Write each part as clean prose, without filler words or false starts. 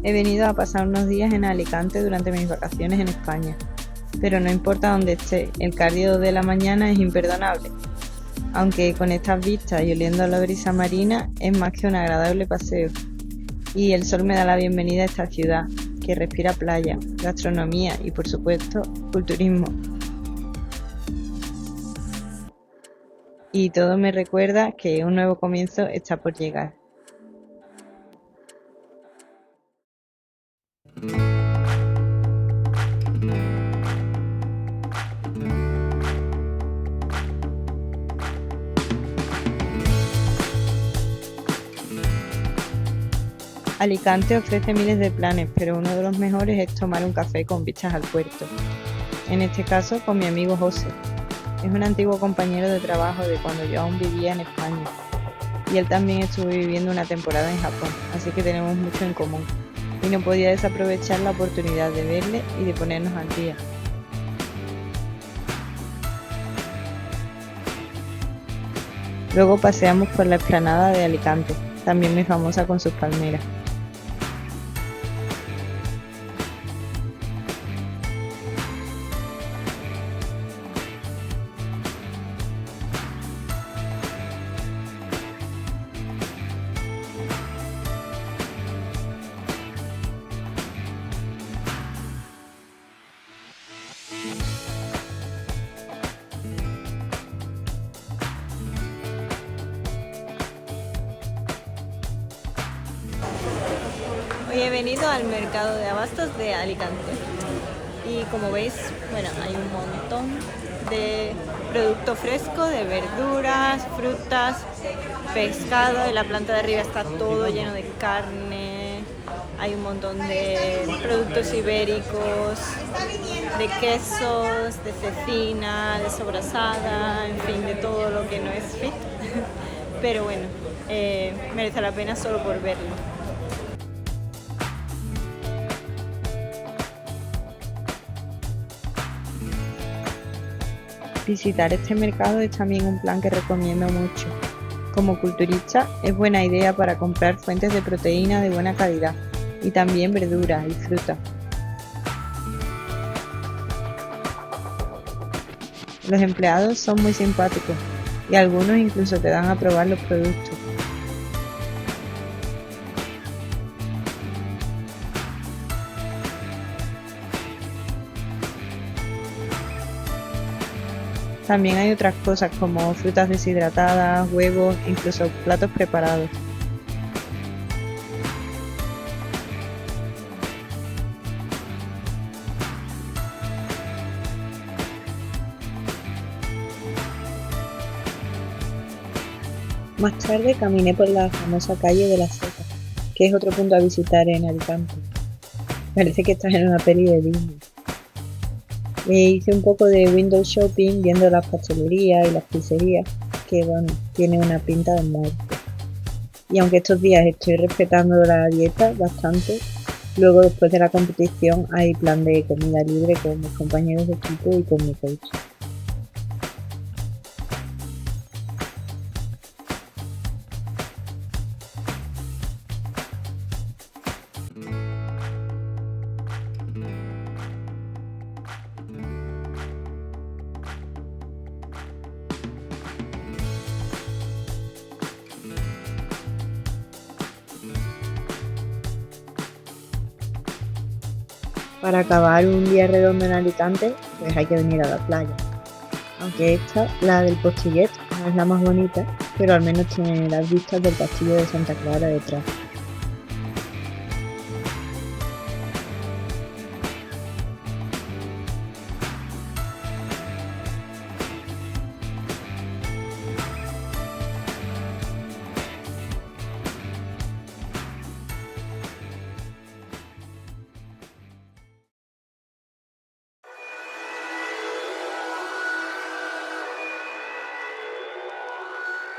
He venido a pasar unos días en Alicante durante mis vacaciones en España, pero no importa dónde esté, el cardio de la mañana es imperdonable. Aunque con estas vistas y oliendo a la brisa marina es más que un agradable paseo. Y el sol me da la bienvenida a esta ciudad, que respira playa, gastronomía y por supuesto, culturismo. Y todo me recuerda que un nuevo comienzo está por llegar. Alicante ofrece miles de planes, pero uno de los mejores es tomar un café con vistas al puerto. En este caso, con mi amigo José. Es un antiguo compañero de trabajo de cuando yo aún vivía en España. Y él también estuvo viviendo una temporada en Japón, así que tenemos mucho en común. Y no podía desaprovechar la oportunidad de verle y de ponernos al día. Luego paseamos por la explanada de Alicante, también muy famosa con sus palmeras. Hoy he venido al mercado de abastos de Alicante y como veis, bueno, hay un montón de producto fresco, de verduras, frutas, pescado. En la planta de arriba está todo lleno de carne, hay un montón de productos ibéricos, de quesos, de cecina, de sobrasada, en fin, de todo lo que no es fit. Pero bueno, merece la pena solo por verlo. Visitar este mercado es también un plan que recomiendo mucho. Como culturista es buena idea para comprar fuentes de proteína de buena calidad y también verduras y frutas. Los empleados son muy simpáticos y algunos incluso te dan a probar los productos. También hay otras cosas como frutas deshidratadas, huevos, incluso platos preparados. Más tarde caminé por la famosa calle de la Seca, que es otro punto a visitar en Alicante. Parece que estás en una peli de Disney. Hice un poco de window shopping viendo las pastelerías y las pizzerías, que bueno, tiene una pinta de muerte. Y aunque estos días estoy respetando la dieta bastante, luego después de la competición hay plan de comida libre con mis compañeros de equipo y con mi coach. Para acabar un día redondo en Alicante, pues hay que venir a la playa. Aunque esta, la del Postillet, no es la más bonita, pero al menos tiene las vistas del castillo de Santa Clara detrás.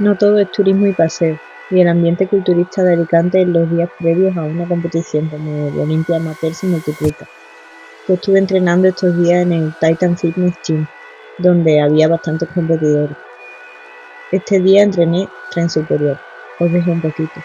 No todo es turismo y paseo, y el ambiente culturista de Alicante en los días previos a una competición como el Olympia Amateur se multiplica. Yo estuve entrenando estos días en el Titan Fitness Gym, donde había bastantes competidores. Este día entrené tren superior. Os dejo un poquito.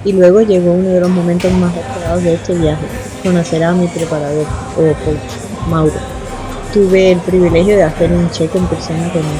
Y luego llegó uno de los momentos más esperados de este viaje, conocer a mi preparador, o coach, Mauro. Tuve el privilegio de hacer un check en persona con él.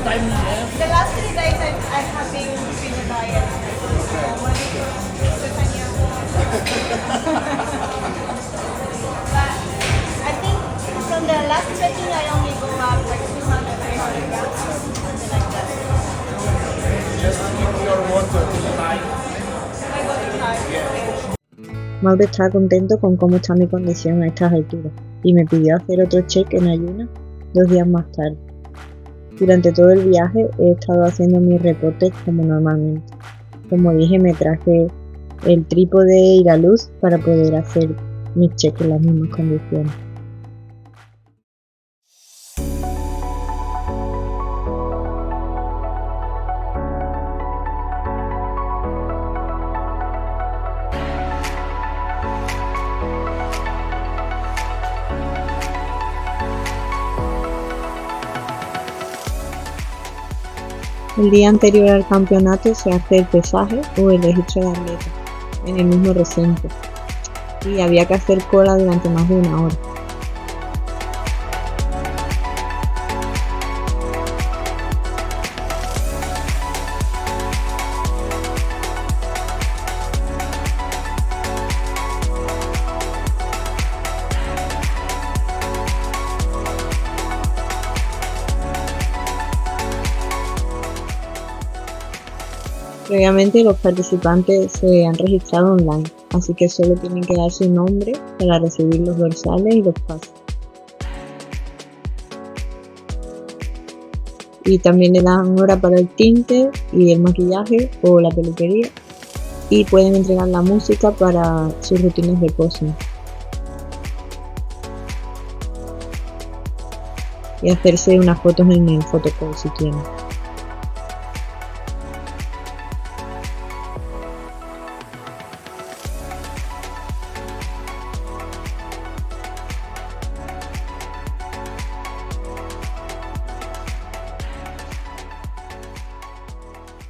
The last 3 days I have been in the diet. But I think from the last checking I only go up like 200, 300 grams, something like that. Just keep your water high. I go to high. Mauro estaba contento con cómo está mi condición a estas alturas y me pidió hacer otro check en ayunas 2 días más tarde. Durante todo el viaje he estado haciendo mis reportes como normalmente. Como dije, me traje el trípode y la luz para poder hacer mis cheques en las mismas condiciones. El día anterior al campeonato se hace el pesaje o el registro de atleta en el mismo recinto y había que hacer cola durante más de 1 hora. Previamente los participantes se han registrado online, así que solo tienen que dar su nombre para recibir los dorsales y los pases. Y también le dan hora para el tinte y el maquillaje o la peluquería, y pueden entregar la música para sus rutinas de posing. Y hacerse unas fotos en el photocall si quieren.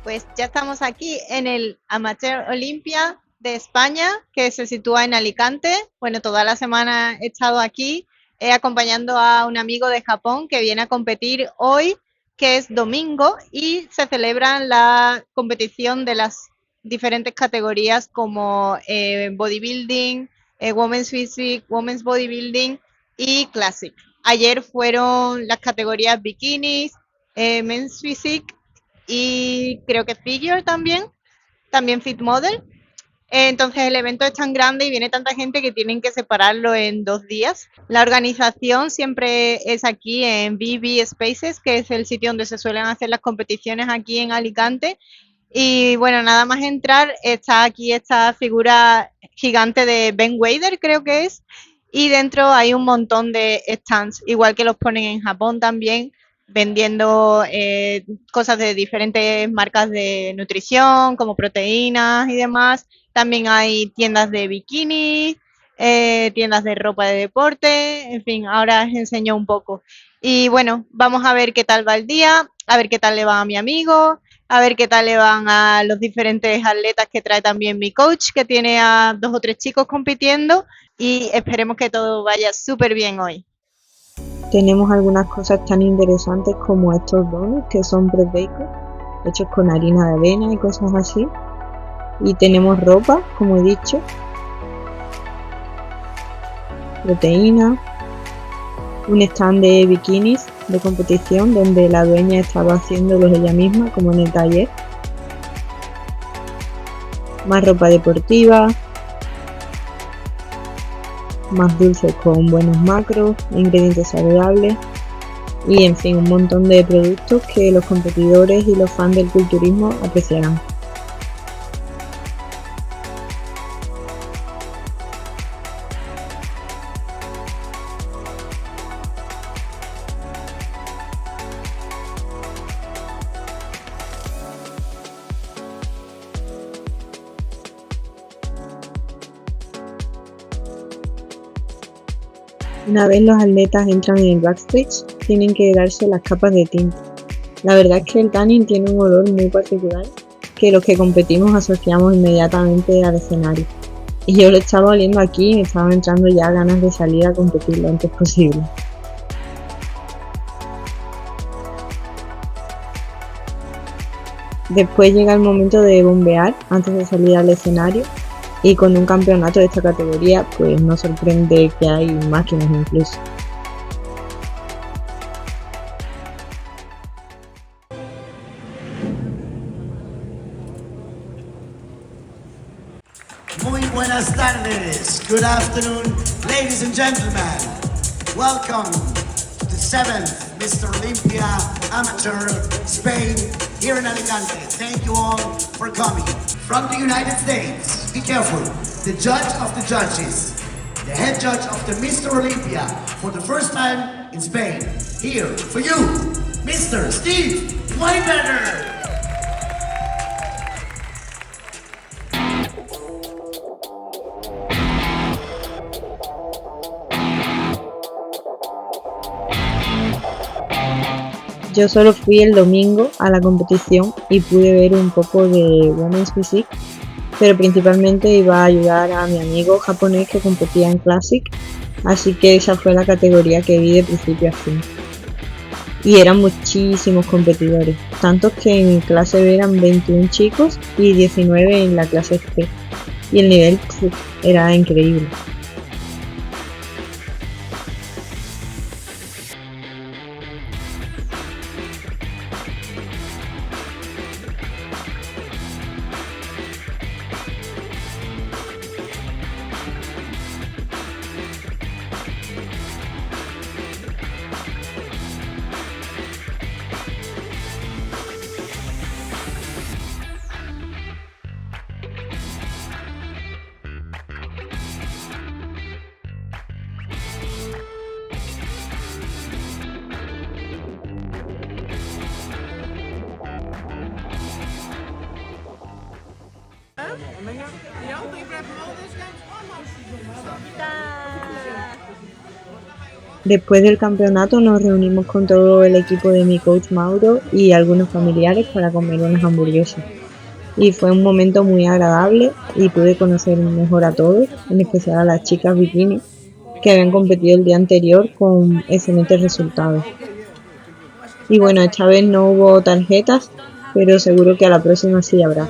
Pues ya estamos aquí en el Amateur Olympia de España, que se sitúa en Alicante. Bueno, toda la semana he estado aquí acompañando a un amigo de Japón que viene a competir hoy, que es domingo, y se celebra la competición de las diferentes categorías como bodybuilding, women's physique, women's bodybuilding y classic. Ayer fueron las categorías bikinis, men's physique y creo que figure también fit model. Entonces el evento es tan grande y viene tanta gente que tienen que separarlo en 2 días. La organización siempre es aquí en BB Spaces, que es el sitio donde se suelen hacer las competiciones aquí en Alicante. Y bueno, nada más entrar, está aquí esta figura gigante de Ben Wader, creo que es, y dentro hay un montón de stands, igual que los ponen en Japón también, vendiendo cosas de diferentes marcas de nutrición, como proteínas y demás. También hay tiendas de bikini, tiendas de ropa de deporte, en fin, ahora os enseño un poco. Y bueno, vamos a ver qué tal va el día, a ver qué tal le va a mi amigo, a ver qué tal le van a los diferentes atletas que trae también mi coach, que tiene a 2 o 3 chicos compitiendo, y esperemos que todo vaya súper bien hoy. Tenemos algunas cosas tan interesantes como estos donuts que son proteicos, hechos con harina de avena y cosas así. Y tenemos ropa, como he dicho, proteína, un stand de bikinis de competición donde la dueña estaba haciéndolos ella misma, como en el taller. Más ropa deportiva, más dulces con buenos macros, ingredientes saludables y en fin un montón de productos que los competidores y los fans del culturismo apreciarán. Una vez los atletas entran en el backstage, tienen que darse las capas de tinta. La verdad es que el tanning tiene un olor muy particular que los que competimos asociamos inmediatamente al escenario. Y yo lo estaba oliendo aquí y me estaban entrando ya ganas de salir a competir lo antes posible. Después llega el momento de bombear antes de salir al escenario y con un campeonato de esta categoría pues no sorprende que hay máquinas incluso. Muy buenas tardes. Good afternoon, ladies and gentlemen. Welcome to the 7th Mr. Olympia Amateur Spain here in Alicante. Thank you all for coming. From the United States, be careful. The judge of the judges, the head judge of the Mr. Olympia for the first time in Spain. Here for you, Mr. Steve Weinberger. Yo solo fui el domingo a la competición y pude ver un poco de Women's Physique, pero principalmente iba a ayudar a mi amigo japonés que competía en Classic, así que esa fue la categoría que vi de principio a fin. Y eran muchísimos competidores, tantos que en clase B eran 21 chicos y 19 en la clase G, y el nivel era increíble. Después del campeonato nos reunimos con todo el equipo de mi coach Mauro y algunos familiares para comer unas hamburguesas. Y fue un momento muy agradable y pude conocer mejor a todos, en especial a las chicas bikini que habían competido el día anterior con excelentes resultados. Y bueno, esta vez no hubo tarjetas, pero seguro que a la próxima sí habrá.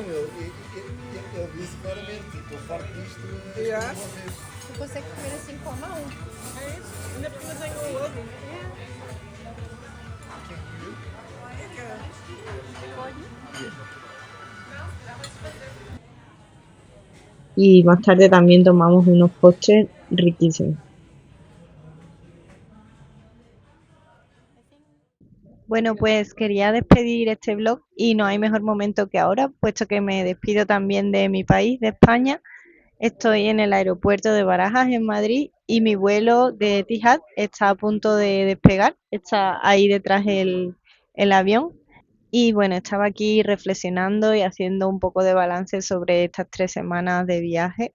Y más tarde también tomamos unos postres riquísimos. Bueno, pues quería despedir este vlog y no hay mejor momento que ahora, puesto que me despido también de mi país, de España. Estoy en el aeropuerto de Barajas, en Madrid, y mi vuelo de Etihad está a punto de despegar. Está ahí detrás el avión. Y bueno, estaba aquí reflexionando y haciendo un poco de balance sobre estas 3 semanas de viaje.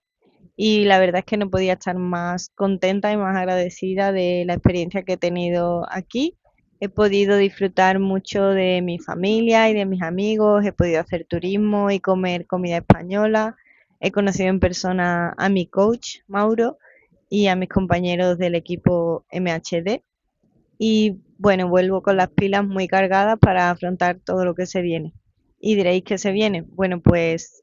Y la verdad es que no podía estar más contenta y más agradecida de la experiencia que he tenido aquí. He podido disfrutar mucho de mi familia y de mis amigos, he podido hacer turismo y comer comida española. He conocido en persona a mi coach, Mauro, y a mis compañeros del equipo MHD. Y bueno, vuelvo con las pilas muy cargadas para afrontar todo lo que se viene. Y diréis que se viene. Bueno, pues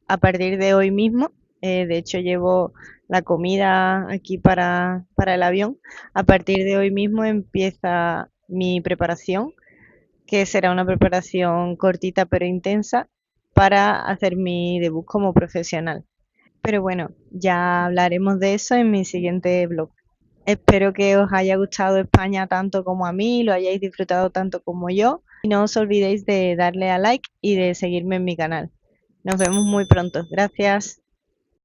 a partir de hoy mismo, de hecho llevo la comida aquí para el avión. A partir de hoy mismo empieza mi preparación, que será una preparación cortita pero intensa para hacer mi debut como profesional. Pero bueno, ya hablaremos de eso en mi siguiente blog. Espero que os haya gustado España tanto como a mí, lo hayáis disfrutado tanto como yo. Y no os olvidéis de darle a like y de seguirme en mi canal. Nos vemos muy pronto. Gracias.